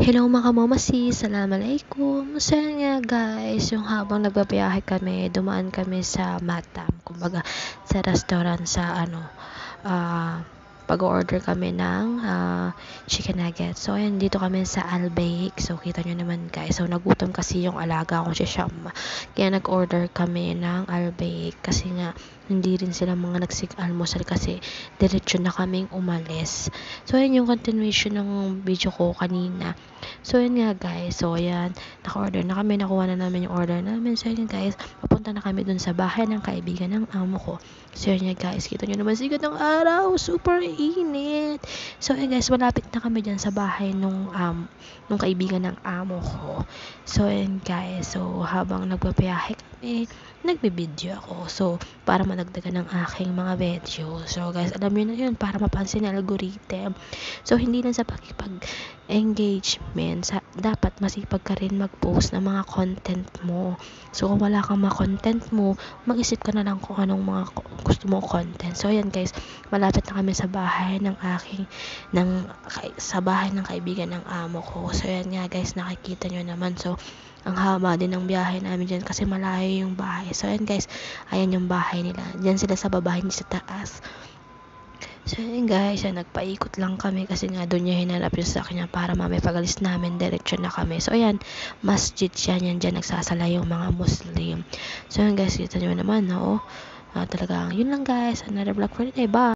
Hello mga mamasi, Assalamualaikum. So yun nga guys, yung habang nagbabiyahe kami, dumaan kami sa Matam, kumbaga sa restaurant sa pag-order kami ng chicken nuggets. So ayun, dito kami sa Albaik. So kita nyo naman guys, so nagutom kasi yung alaga kong si Sham. Kaya nag-order kami ng Albaik kasi nga hindi rin sila mga nagsig-almusal kasi diretso na kaming umalis. So ayun yung continuation ng video ko kanina. So yun nga guys, so ayan, naka-order na kami, nakuha na namin yung order namin. So yun guys, papunta na kami dun sa bahay ng kaibigan ng amo ko. So yun nga guys, kita nyo naman sikat ng araw, super init. So yun guys, malapit na kami dyan sa bahay nung kaibigan ng amo ko. So yun guys, so habang nagbabiyahe kami, nagbibideo ako. So para madagdagan ng aking mga video. So guys, alam nyo na yun, para mapansin ng algorithm. So hindi lang sa engagement, dapat masipag ka rin mag-post ng mga content mo. So kung wala kang mga content mo, mag-isip ka na lang kung anong mga gusto mong content. So ayan guys, malapit na kami sa bahay sa bahay ng kaibigan ng amo ko. So ayan nga guys, nakikita nyo naman. So ang haba din ng biyahe namin dyan kasi malayo yung bahay. So ayan guys, ayan yung bahay nila. Dyan sila sa baba, hindi sa taas. So yun guys, nagpaikot lang kami kasi nga doon niya hinanap yung sakyan niya para mamaya pag-alis namin, diretso na kami. So ayan, masjid siya, yan dyan nagsasala yung mga Muslim. So yun guys, kita nyo naman, no? Talagang yun lang guys, another vlog for today, bye!